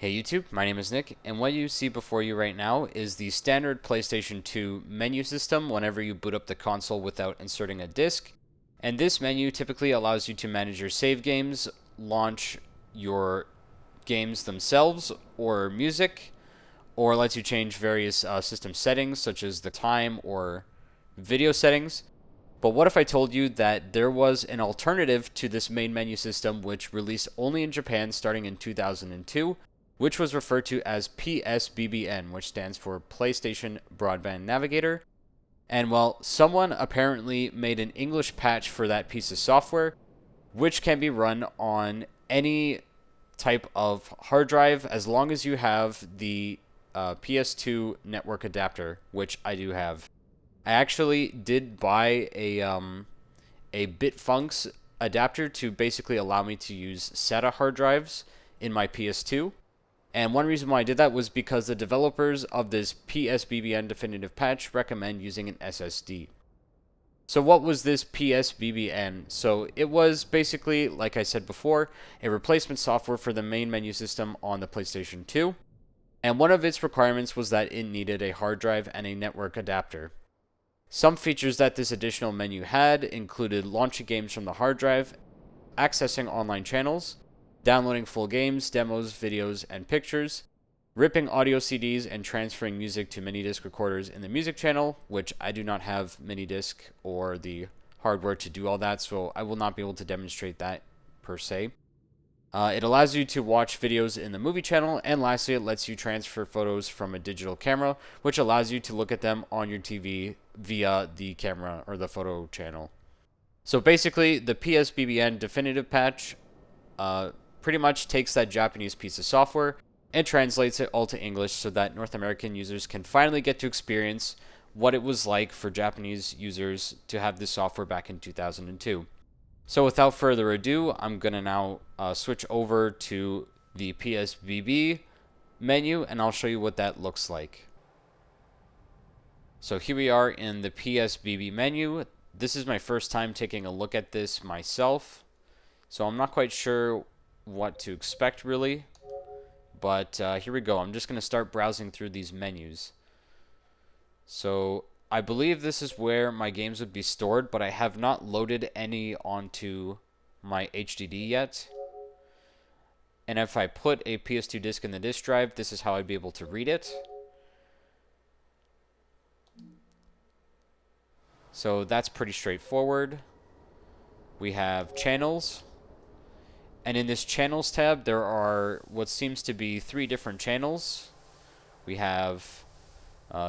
Hey YouTube, my name is Nick, and what you see before you right now is the standard PlayStation 2 menu system whenever you boot up the console without inserting a disc. And this menu typically allows you to manage your save games, launch your games themselves or music, or lets you change various system settings such as the time or video settings. But what if I told you that there was an alternative to this main menu system which released only in Japan starting in 2002, which was referred to as PSBBN, which stands for PlayStation Broadband Navigator. And well, someone apparently made an English patch for that piece of software, which can be run on any type of hard drive as long as you have the PS2 network adapter, which I do have. I actually did buy a Bitfunks adapter to basically allow me to use SATA hard drives in my PS2. And one reason why I did that was because the developers of this PSBBN definitive patch recommend using an SSD. So what was this PSBBN? So it was basically, like I said before, a replacement software for the main menu system on the PlayStation 2. And one of its requirements was that it needed a hard drive and a network adapter. Some features that this additional menu had included launching games from the hard drive, accessing online channels, downloading full games, demos, videos, and pictures, ripping audio CDs and transferring music to mini disc recorders in the music channel, which I do not have mini disc or the hardware to do all that, so I will not be able to demonstrate that per se. It allows you to watch videos in the movie channel, and lastly, it lets you transfer photos from a digital camera, which allows you to look at them on your TV via the camera or the photo channel. So basically, the PSBBN definitive patch pretty much takes that Japanese piece of software and translates it all to English so that North American users can finally get to experience what it was like for Japanese users to have this software back in 2002. So without further ado, I'm going to now switch over to the PSBB menu, and I'll show you what that looks like. So here we are in the PSBB menu. This is my first time taking a look at this myself, so I'm not quite sure what to expect really, but here we go. I'm just going to start browsing through these menus. So I believe this is where my games would be stored, but I have not loaded any onto my HDD yet. And if I put a PS2 disc in the disk drive, this is how I'd be able to read it. So that's pretty straightforward. We have channels. And in this channels tab, there are what seems to be 3 different channels. We have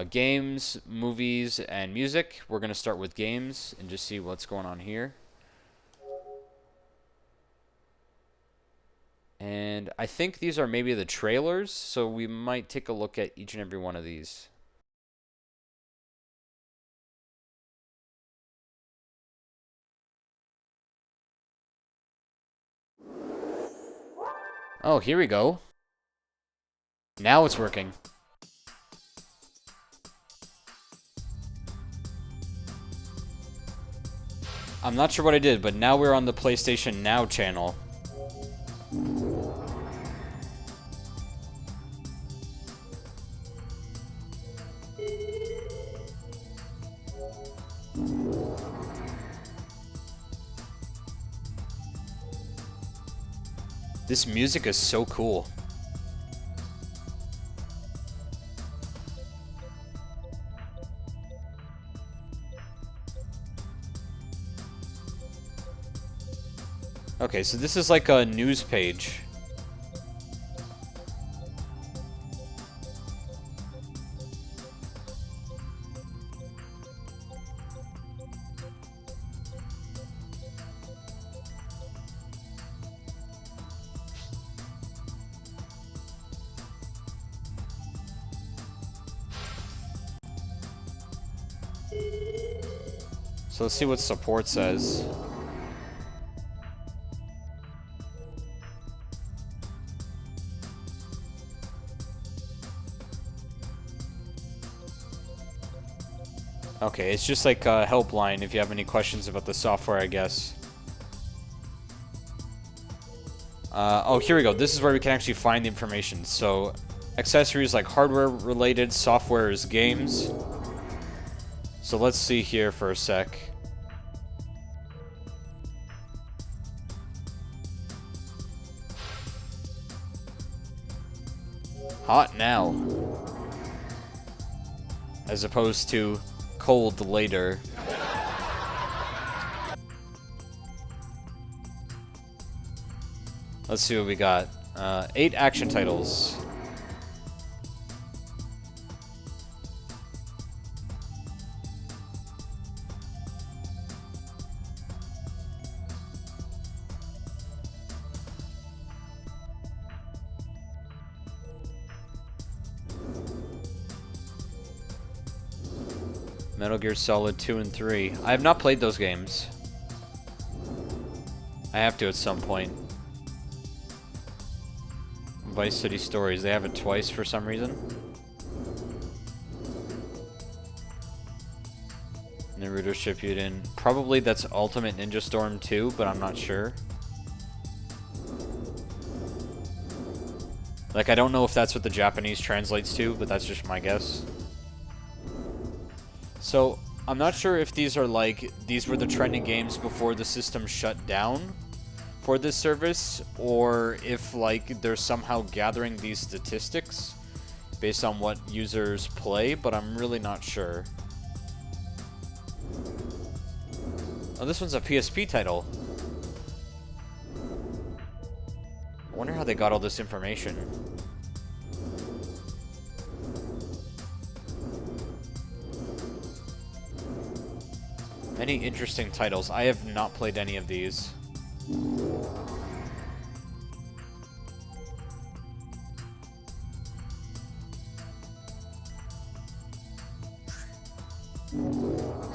games, movies, and music. We're going to start with games and just see what's going on here. And I think these are maybe the trailers, so we might take a look at each and every one of these. Oh, here we go. Now it's working. I'm not sure what I did, but now we're on the PlayStation Now channel. This music is so cool. Okay, so this is like a news page. So let's see what support says. Okay, it's just like a helpline if you have any questions about the software, I guess. Oh, here we go. This is where we can actually find the information. So, accessories like hardware related, software is games. So let's see here for a sec. Hot now. As opposed to cold later. Let's see what we got. 8 action titles. Metal Gear Solid 2 and 3. I have not played those games. I have to at some point. Vice City Stories. They have it twice for some reason. Naruto Shippuden. Probably that's Ultimate Ninja Storm 2, but I'm not sure. Like, I don't know if that's what the Japanese translates to, but that's just my guess. So, I'm not sure if these are like, these were the trending games before the system shut down for this service, or if like they're somehow gathering these statistics based on what users play, but I'm really not sure. Oh, this one's a PSP title. I wonder how they got all this information. Many interesting titles. I have not played any of these.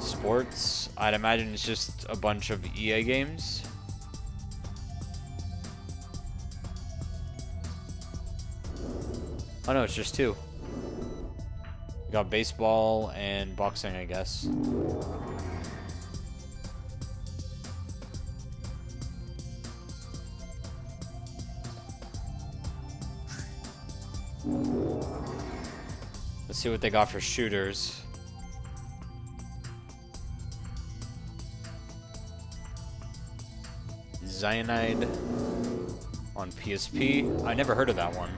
Sports. I'd imagine it's just a bunch of EA games. Oh no, it's just 2. We got baseball and boxing, I guess. Let's see what they got for shooters. Cyanide on PSP. I never heard of that one.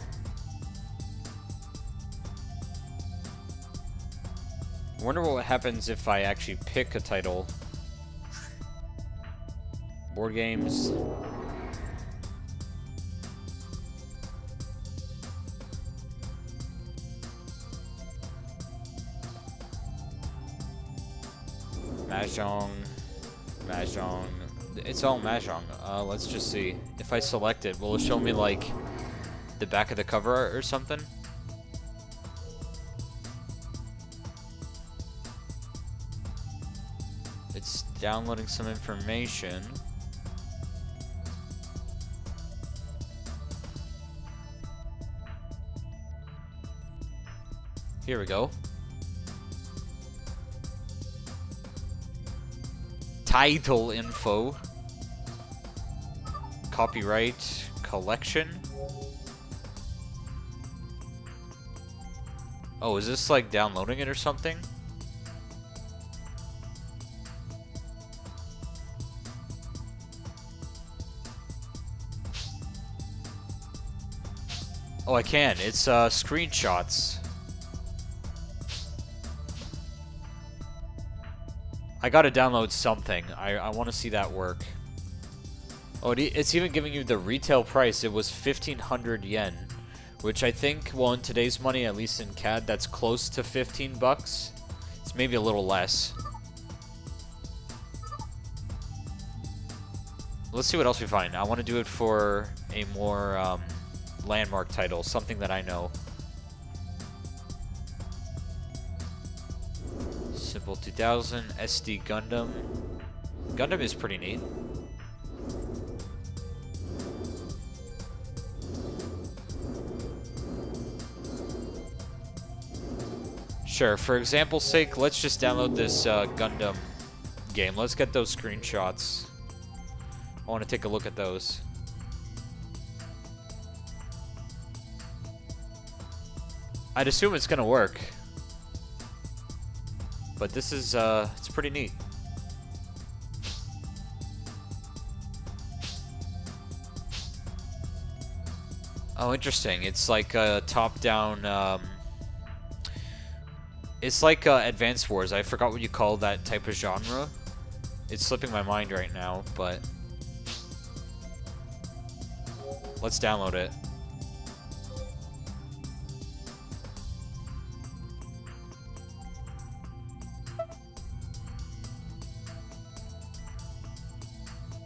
I wonder what happens if I actually pick a title. Board games. Mahjong. It's all Mahjong. Let's just see. If I select it, will it show me like the back of the cover art or something? It's downloading some information. Here we go. Title info. Copyright collection. Oh, is this like downloading it or something? Oh, I can. It's screenshots. I gotta download something. I want to see that work. Oh, it's even giving you the retail price. It was 1,500 yen, which I think, well, in today's money, at least in CAD, that's close to 15 bucks. It's maybe a little less. Let's see what else we find. I want to do it for a more landmark title, something that I know. Simple 2000, SD Gundam. Gundam is pretty neat. Sure, for example's sake, let's just download this Gundam game. Let's get those screenshots. I want to take a look at those. I'd assume it's gonna work. But this is, it's pretty neat. Oh, interesting. It's like a top-down, it's like Advance Wars. I forgot what you call that type of genre. It's slipping my mind right now, but... let's download it.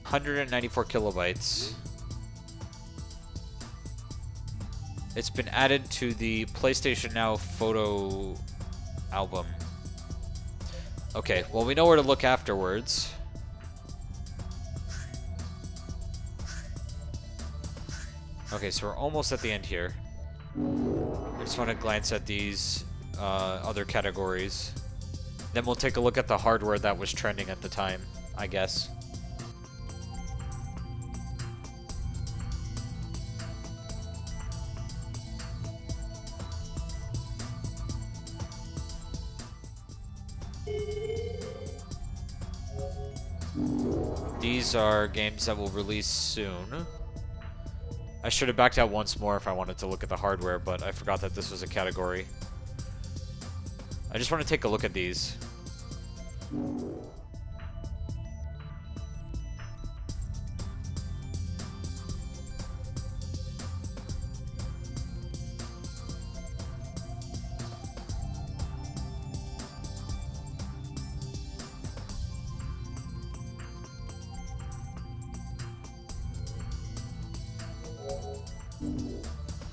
.194 kilobytes. It's been added to the PlayStation Now photo album. Okay, well, we know where to look afterwards. Okay, so we're almost at the end here. I just want to glance at these other categories. Then we'll take a look at the hardware that was trending at the time, I guess. These are games that will release soon. I should have backed out once more if I wanted to look at the hardware, but I forgot that this was a category. I just want to take a look at these.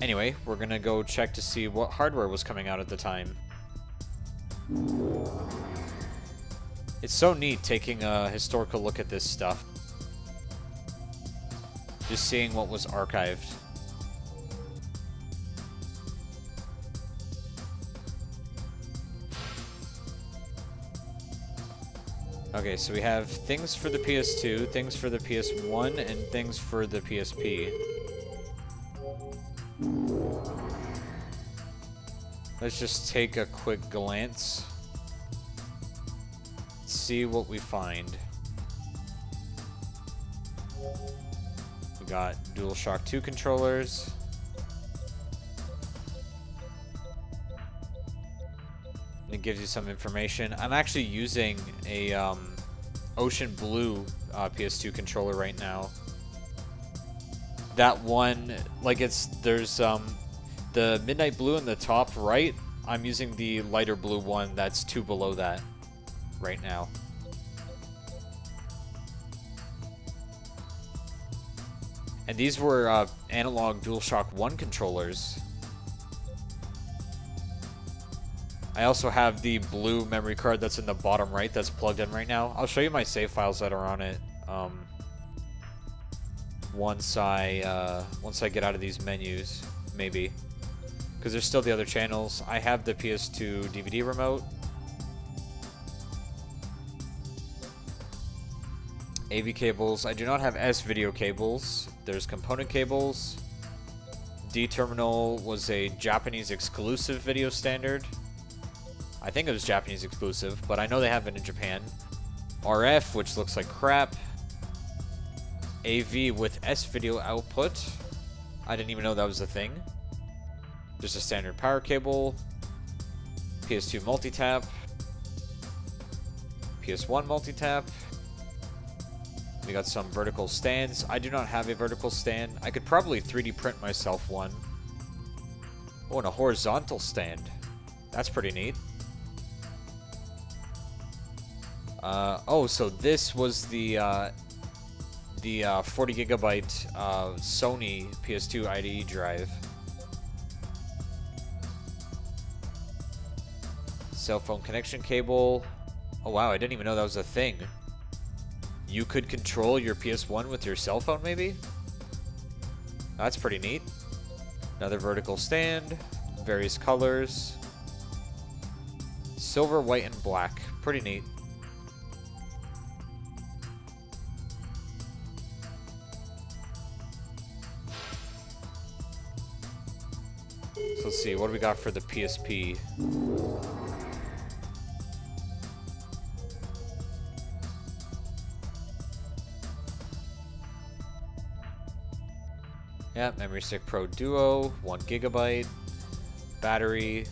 Anyway, we're gonna go check to see what hardware was coming out at the time. It's so neat taking a historical look at this stuff. Just seeing what was archived. Okay, so we have things for the PS2, things for the PS1, and things for the PSP. Let's just take a quick glance. See what we find. We got DualShock 2 controllers. It gives you some information. I'm actually using a Ocean Blue PS2 controller right now. That one, like there's the Midnight Blue in the top right. I'm using the lighter blue one that's two below that right now. And these were analog DualShock 1 controllers. I also have the blue memory card that's in the bottom right that's plugged in right now. I'll show you my save files that are on it once I get out of these menus, maybe. Because there's still the other channels. I have the PS2 DVD remote. AV cables. I do not have S-video cables. There's component cables. D-terminal was a Japanese exclusive video standard. I think it was Japanese exclusive, but I know they have it in Japan. RF, which looks like crap. AV with S-video output. I didn't even know that was a thing. Just a standard power cable. PS2 multi-tap. PS1 multi-tap. We got some vertical stands. I do not have a vertical stand. I could probably 3D print myself one. Oh, and a horizontal stand. That's pretty neat. Oh, so this was the 40 gigabyte Sony PS2 IDE drive. Cell phone connection cable. Oh wow, I didn't even know that was a thing. You could control your PS1 with your cell phone, maybe? That's pretty neat. Another vertical stand. Various colors. Silver, white, and black. Pretty neat. So let's see. What do we got for the PSP? Yeah, Memory Stick Pro Duo, 1 GB, battery,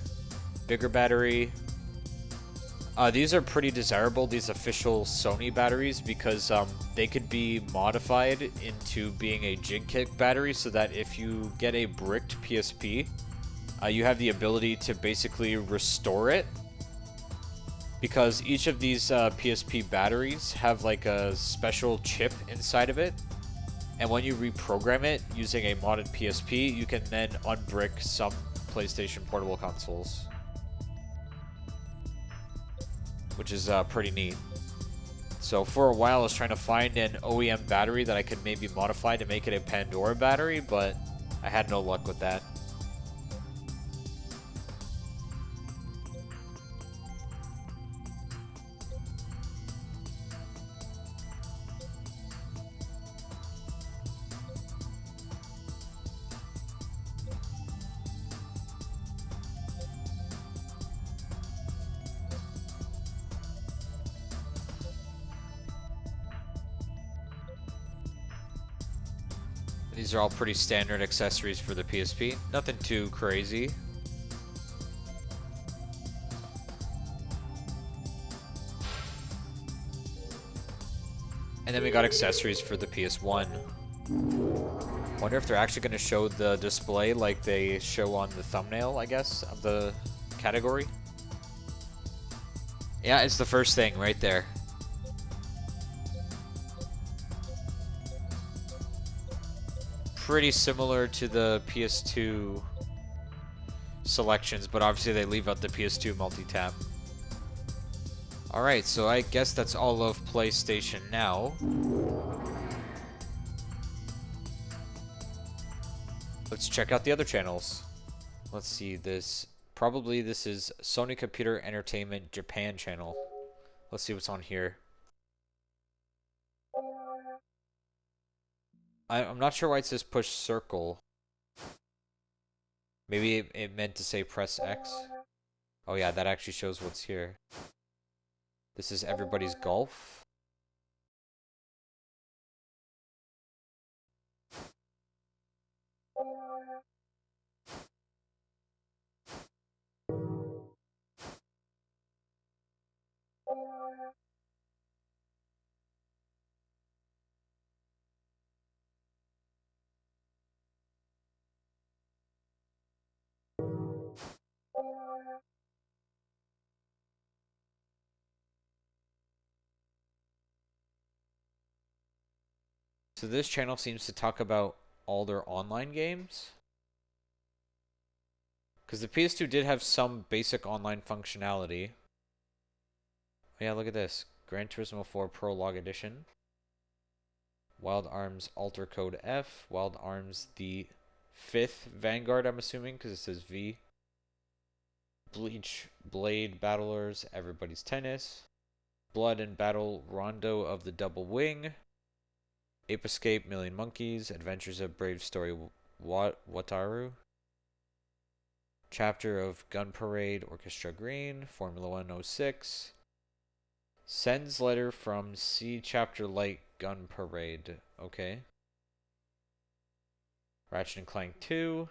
bigger battery. These are pretty desirable, these official Sony batteries, because they could be modified into being a jig kick battery, so that if you get a bricked PSP, you have the ability to basically restore it. Because each of these PSP batteries have like a special chip inside of it. And when you reprogram it using a modded PSP, you can then unbrick some PlayStation portable consoles. Which is pretty neat. So for a while I was trying to find an OEM battery that I could maybe modify to make it a Pandora battery, but I had no luck with that. These are all pretty standard accessories for the PSP. Nothing too crazy. And then we got accessories for the PS1. Wonder if they're actually going to show the display like they show on the thumbnail, I guess, of the category. Yeah, it's the first thing right there. Pretty similar to the PS2 selections, but obviously they leave out the PS2 multi-tap. Alright, so I guess that's all of PlayStation Now. Let's check out the other channels. Let's see this. Probably this is Sony Computer Entertainment Japan channel. Let's see what's on here. I'm not sure why it says push circle. Maybe it meant to say press X. Oh yeah, that actually shows what's here. This is Everybody's Golf. So this channel seems to talk about all their online games. Because the PS2 did have some basic online functionality. Oh yeah, look at this. Gran Turismo 4 Prologue Edition. Wild Arms Alter Code F. Wild Arms the 5th Vanguard, I'm assuming, because it says V. Bleach Blade Battlers Everybody's Tennis. Blood and Battle Rondo of the Double Wing. Ape Escape Million Monkeys. Adventures of Brave Story Wataru. Chapter of Gun Parade Orchestra Green. Formula 106. Sends letter from C Chapter Light Gun Parade. Okay. Ratchet and Clank 2.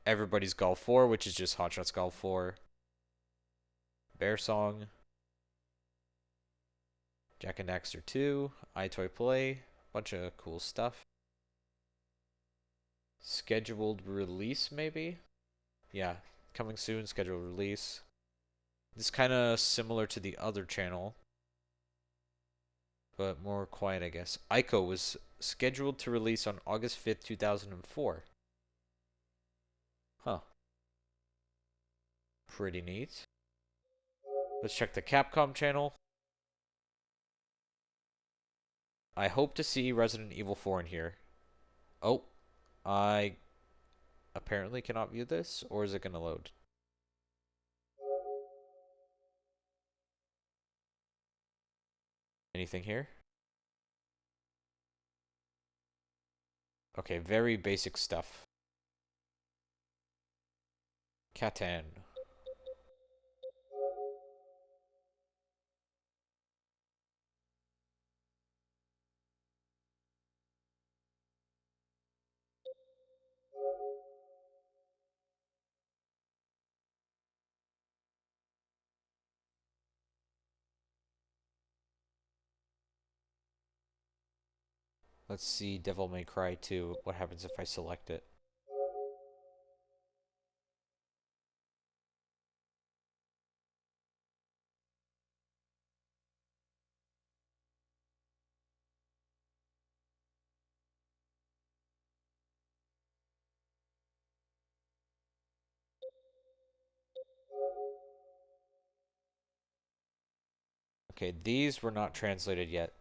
Everybody's Golf 4, which is just Hot Shots Golf 4. Bear Song. Jak and Daxter 2. iToy Play. Bunch of cool stuff. Scheduled release, maybe? Yeah, coming soon, scheduled release. This is kind of similar to the other channel, but more quiet, I guess. Ico was scheduled to release on August 5th, 2004. Huh. Pretty neat. Let's check the Capcom channel. I hope to see Resident Evil 4 in here. Oh, I apparently cannot view this, or is it going to load? Anything here? Okay, very basic stuff. Catan. Let's see Devil May Cry 2. What happens if I select it? Okay, these were not translated yet.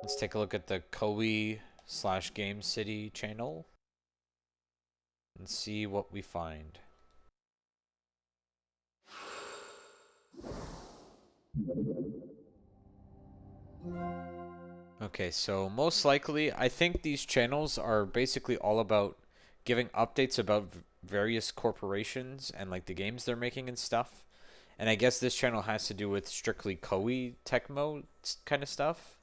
Let's take a look at the Koei / Gamecity channel and see what we find. Okay, so most likely, I think these channels are basically all about giving updates about various corporations and like the games they're making and stuff. And I guess this channel has to do with strictly Koei Tecmo kind of stuff.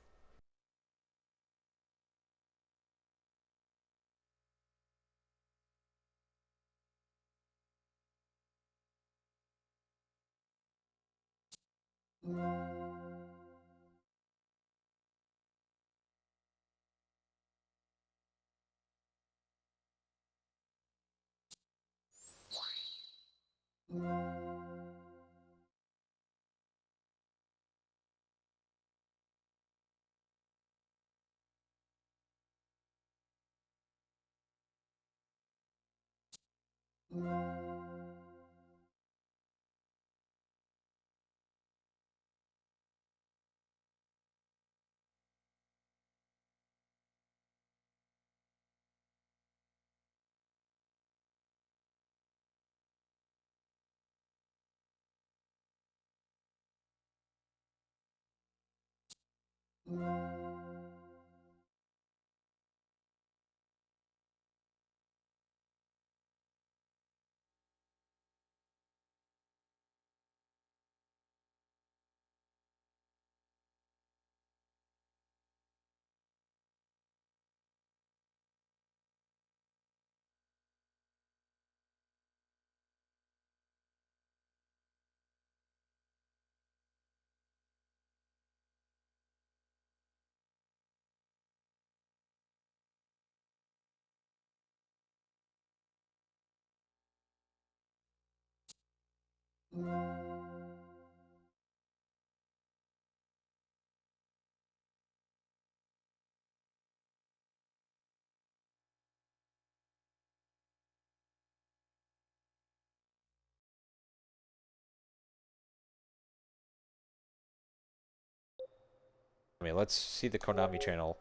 I mean, let's see the Konami channel.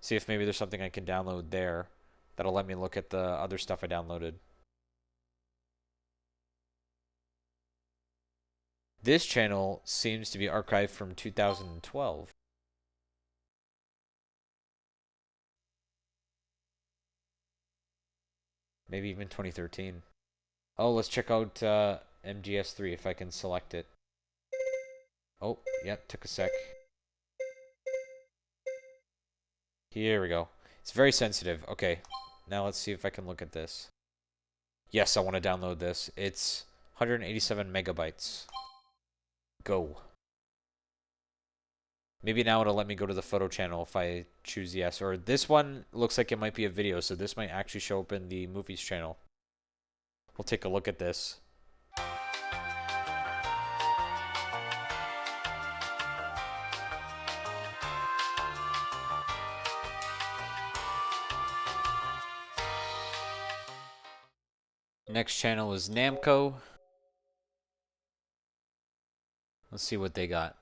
See if maybe there's something I can download there that'll let me look at the other stuff I downloaded. This channel seems to be archived from 2012. Maybe even 2013. Oh, let's check out MGS3 if I can select it. Oh, yeah, took a sec. Here we go. It's very sensitive. Okay, now let's see if I can look at this. Yes, I want to download this. It's 187 megabytes. Go. Maybe now it'll let me go to the photo channel if I choose yes. Or this one looks like it might be a video, so this might actually show up in the movies channel. We'll take a look at this. Next channel is Namco. Let's see what they got.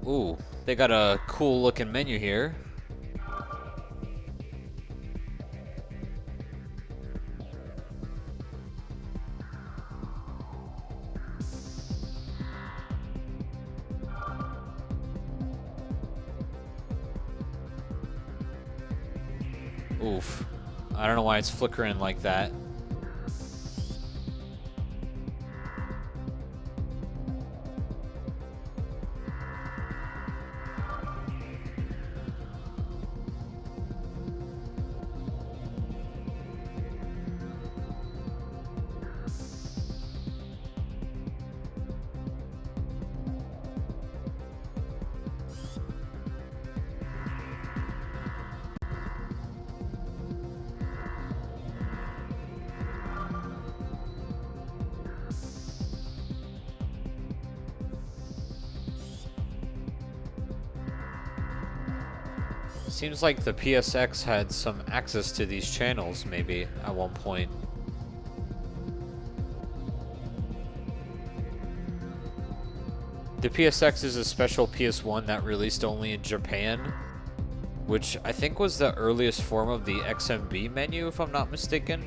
Ooh, they got a cool looking menu here. Oof. I don't know why it's flickering like that. Seems like the PSX had some access to these channels, maybe, at one point. The PSX is a special PS1 that released only in Japan, which I think was the earliest form of the XMB menu, if I'm not mistaken.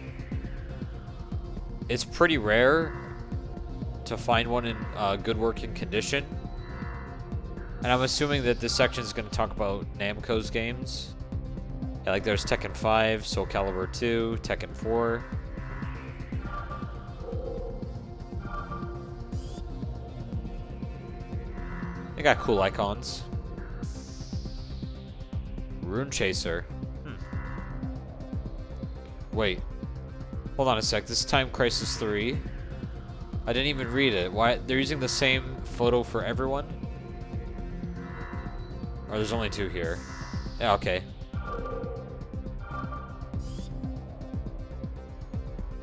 It's pretty rare to find one in good working condition. And I'm assuming that this section is going to talk about Namco's games. Yeah, like there's Tekken 5, Soul Calibur 2, Tekken 4. They got cool icons. Rune Chaser. Wait. Hold on a sec. This is Time Crisis 3. I didn't even read it. Why? They're using the same photo for everyone? Or there's only two here. Yeah, okay.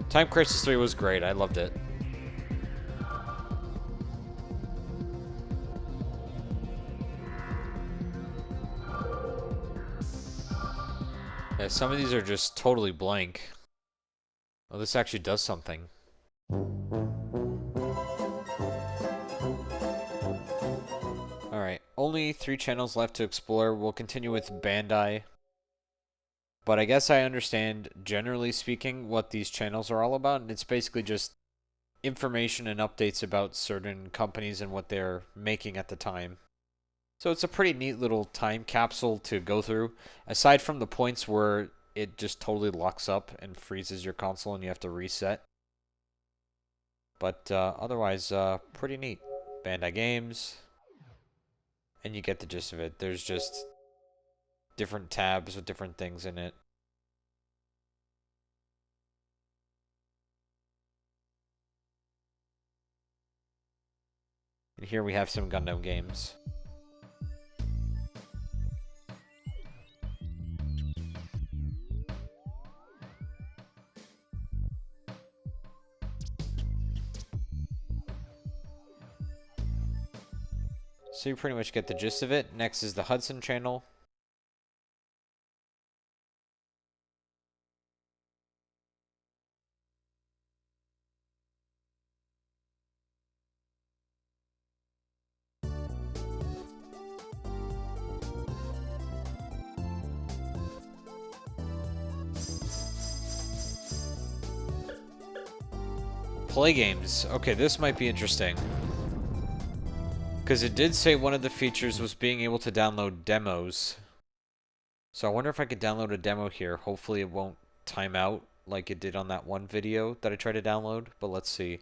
Time Crisis 3 was great. I loved it. Yeah, some of these are just totally blank. Oh, this actually does something. Alright, only 3 channels left to explore. We'll continue with Bandai. But I guess I understand, generally speaking, what these channels are all about. And it's basically just information and updates about certain companies and what they're making at the time. So it's a pretty neat little time capsule to go through. Aside from the points where it just totally locks up and freezes your console and you have to reset. But otherwise, pretty neat. Bandai Games. And you get the gist of it. There's just different tabs with different things in it. And here we have some Gundam games. So you pretty much get the gist of it. Next is the HUDSON Channel. Play games. Okay, this might be interesting. Because it did say one of the features was being able to download demos. So I wonder if I could download a demo here. Hopefully it won't time out like it did on that one video that I tried to download. But let's see.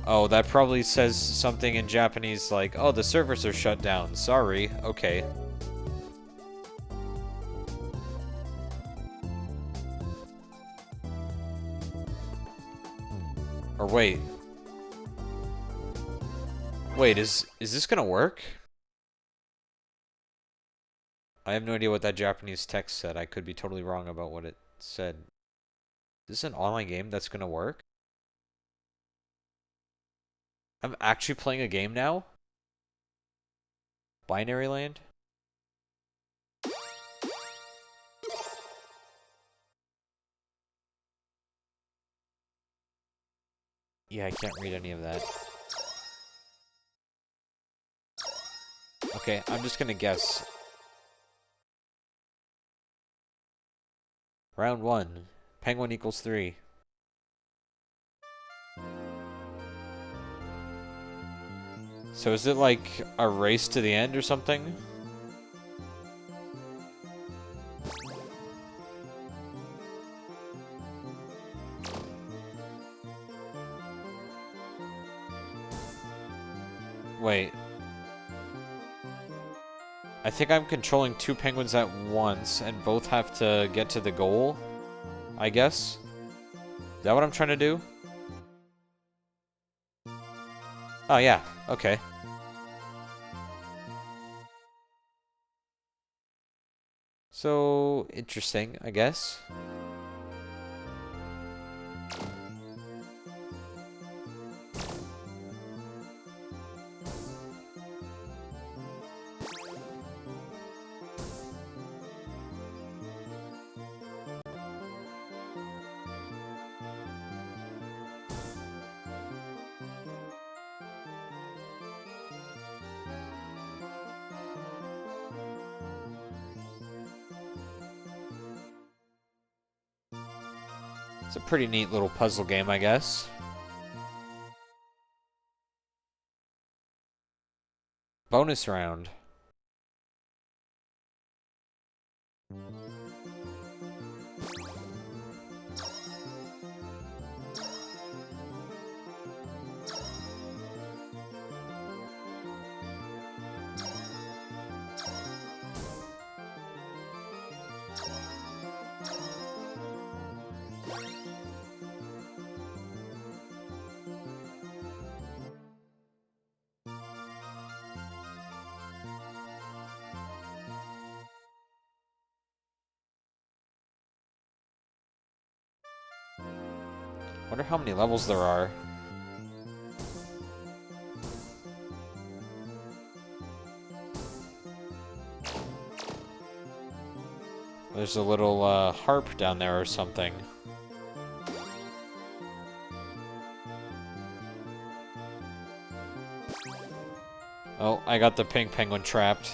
Oh, that probably says something in Japanese like, oh, the servers are shut down. Sorry. Okay. Or wait. Wait, is this gonna work? I have no idea what that Japanese text said. I could be totally wrong about what it said. Is this an online game that's gonna work? I'm actually playing a game now? Binary Land? Yeah, I can't read any of that. Okay, I'm just gonna guess. Round 1. Penguin equals 3. So is it like a race to the end or something? Wait. I think I'm controlling 2 penguins at once, and both have to get to the goal, I guess? Is that what I'm trying to do? Oh, yeah. Okay. So, interesting, I guess. It's a pretty neat little puzzle game, I guess. Bonus round. Wonder how many levels there are. There's a little harp down there or something. Oh, I got the pink penguin trapped.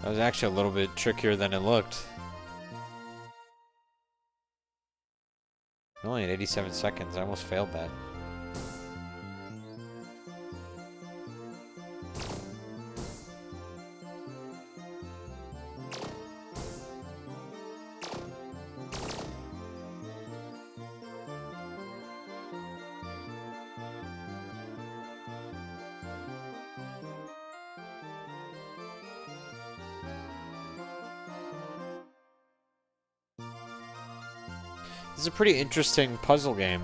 That was actually a little bit trickier than it looked. Only at 87 seconds, I almost failed that. This is a pretty interesting puzzle game.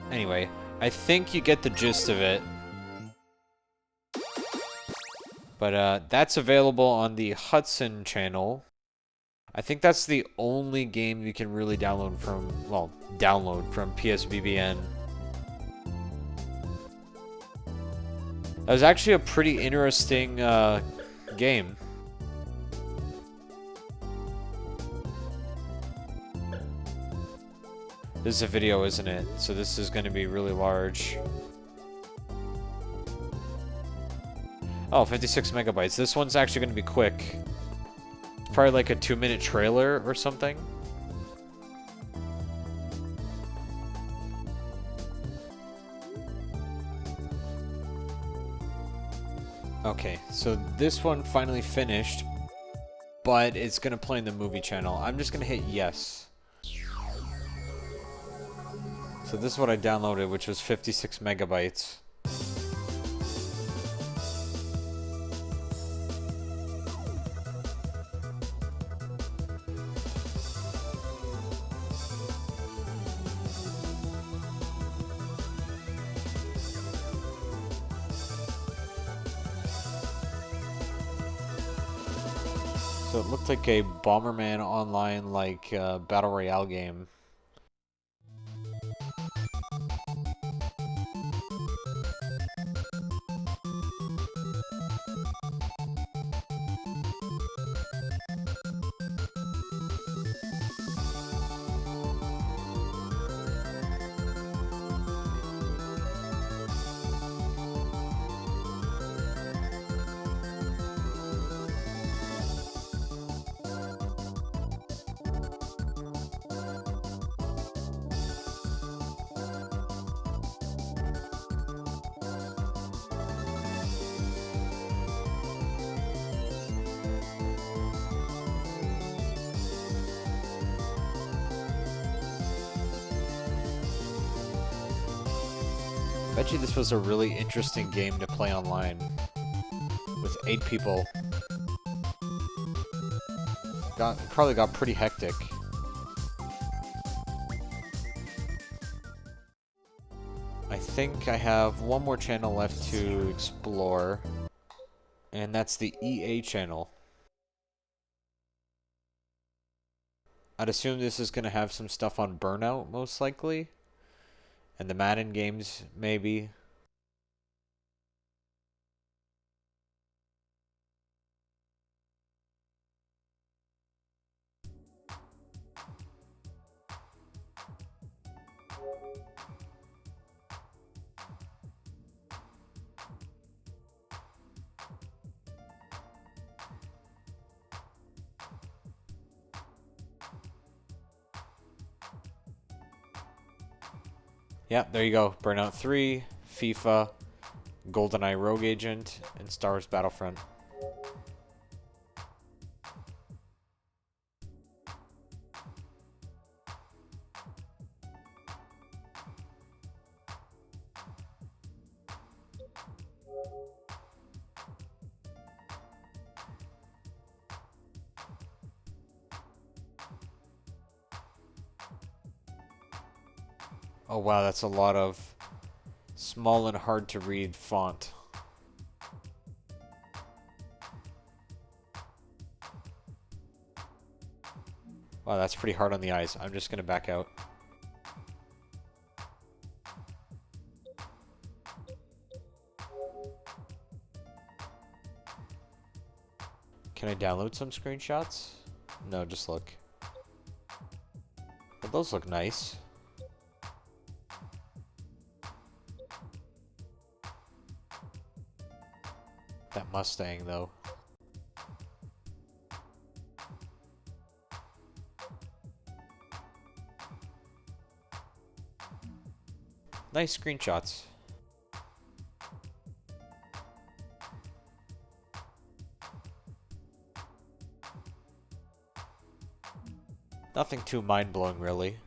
Anyway, I think you get the gist of it. But that's available on the HUDSON Channel. I think that's the only game you can really download from, well, PSBBN. That was actually a pretty interesting game. This is a video, isn't it? So this is going to be really large. Oh, 56 megabytes. This one's actually going to be quick. It's probably like a 2-minute trailer or something. Okay, so this one finally finished, but it's going to play in the movie channel. I'm just going to hit yes. So this is what I downloaded, which was 56 megabytes. So it looked like a Bomberman online, like, Battle Royale game. Bet you this was a really interesting game to play online with 8 people. Probably got pretty hectic. I think I have one more channel left to explore, and that's the EA channel. I'd assume this is going to have some stuff on Burnout, most likely. And the Madden games, maybe. Yeah, there you go. Burnout 3, FIFA, GoldenEye Rogue Agent, and Star Wars Battlefront. Oh wow, that's a lot of small and hard to read font. Wow, that's pretty hard on the eyes. I'm just gonna back out. Can I download some screenshots? No, just look. Well, those look nice. That Mustang, though. Nice screenshots. Nothing too mind-blowing, really.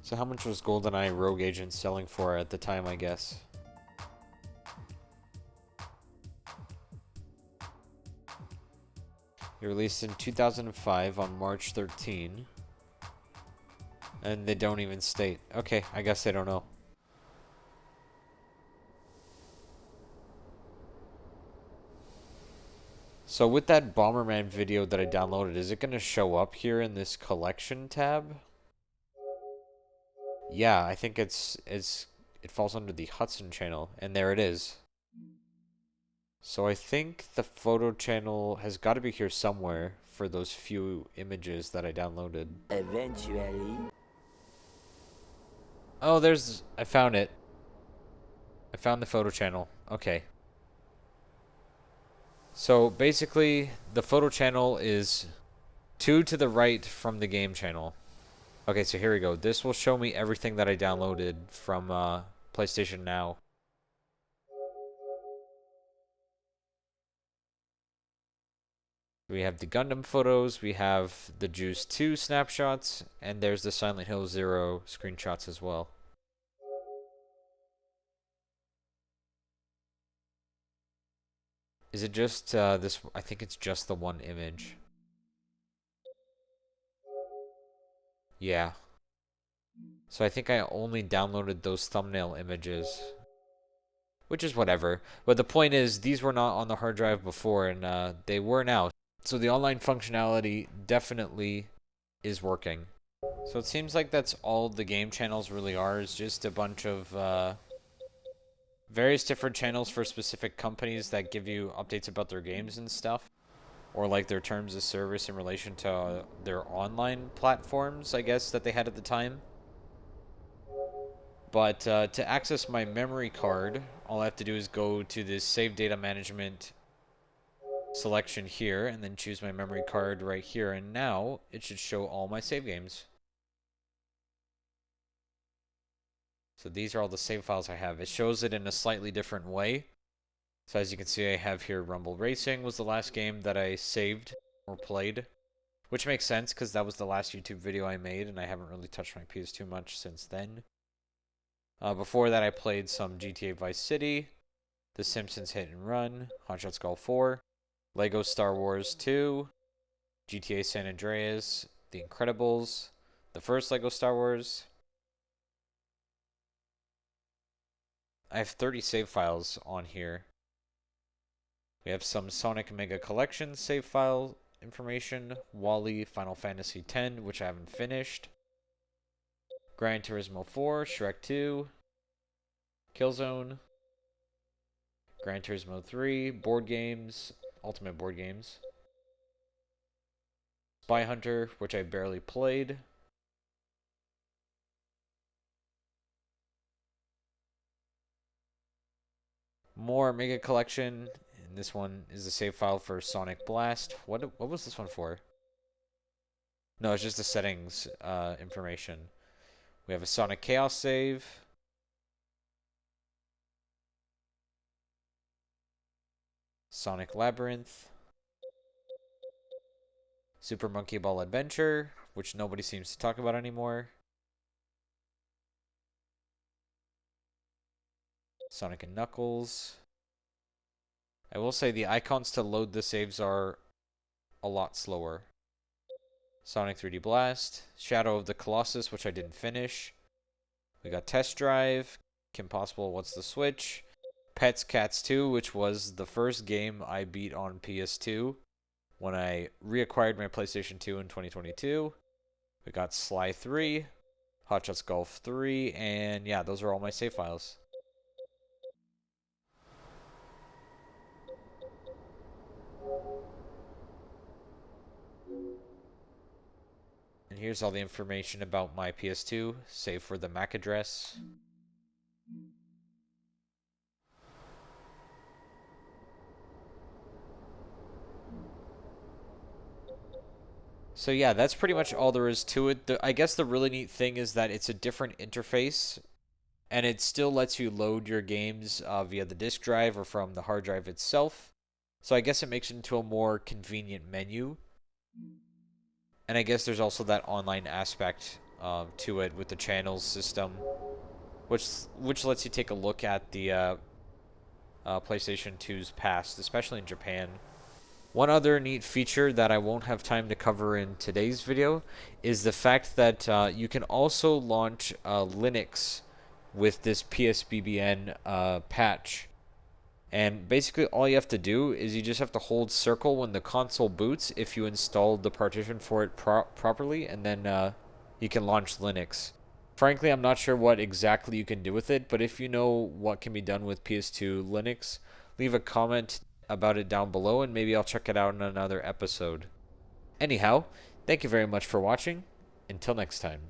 So how much was GoldenEye Rogue Agent selling for at the time, I guess? It released in 2005 on March 13. And they don't even state. Okay, I guess they don't know. So with that Bomberman video that I downloaded, is it going to show up here in this collection tab? Yeah, I think it falls under the HUDSON Channel, and there it is. So I think the photo channel has got to be here somewhere for those few images that I downloaded. Eventually. Oh, I found it. I found the photo channel. Okay. So basically, the photo channel is 2 to the right from the game channel. Okay, so here we go. This will show me everything that I downloaded from PlayStation Now. We have the Gundam photos, we have the Juice 2 snapshots, and there's the Silent Hill 0 screenshots as well. Is it just this? I think it's just the one image. Yeah. So I think I only downloaded those thumbnail images. Which is whatever. But the point is, these were not on the hard drive before, and they were now. So the online functionality definitely is working. So it seems like that's all the game channels really are, is just a bunch of various different channels for specific companies that give you updates about their games and stuff. Or like their terms of service in relation to their online platforms, I guess, that they had at the time. But to access my memory card, all I have to do is go to this Save Data Management selection here, and then choose my memory card right here, and now it should show all my save games. So these are all the save files I have. It shows it in a slightly different way. So as you can see, I have here Rumble Racing was the last game that I saved or played. Which makes sense, because that was the last YouTube video I made, and I haven't really touched my PS2 much since then. Before that, I played some GTA Vice City, The Simpsons Hit and Run, Hot Shots Golf 4, Lego Star Wars 2, GTA San Andreas, The Incredibles, the first Lego Star Wars. I have 30 save files on here. We have some Sonic Mega Collection save file information, Wally, Final Fantasy X, which I haven't finished, Gran Turismo 4, Shrek 2, Killzone, Gran Turismo 3, board games, Ultimate board games, Spy Hunter, which I barely played, more Mega Collection, and this one is the save file for Sonic Blast. What was this one for? No, it's just the settings information. We have a Sonic Chaos save, Sonic Labyrinth, Super Monkey Ball Adventure, which nobody seems to talk about anymore, Sonic and Knuckles. I will say the icons to load the saves are a lot slower. Sonic 3D Blast, Shadow of the Colossus, which I didn't finish. We got Test Drive, Kim Possible, What's the Switch, Pets Cats 2, which was the first game I beat on PS2 when I reacquired my PlayStation 2 in 2022. We got Sly 3, Hot Shots Golf 3, and yeah, those are all my save files. And here's all the information about my PS2, save for the MAC address. So yeah, that's pretty much all there is to it. I guess the really neat thing is that it's a different interface, and it still lets you load your games via the disk drive or from the hard drive itself. So I guess it makes it into a more convenient menu. And I guess there's also that online aspect to it with the channels system, which lets you take a look at the PlayStation 2's past, especially in Japan. One other neat feature that I won't have time to cover in today's video is the fact that you can also launch Linux with this PSBBN patch. And basically all you have to do is you just have to hold circle when the console boots if you installed the partition for it properly, and then you can launch Linux. Frankly, I'm not sure what exactly you can do with it, but if you know what can be done with PS2 Linux, leave a comment about it down below and maybe I'll check it out in another episode. Anyhow, thank you very much for watching. Until next time.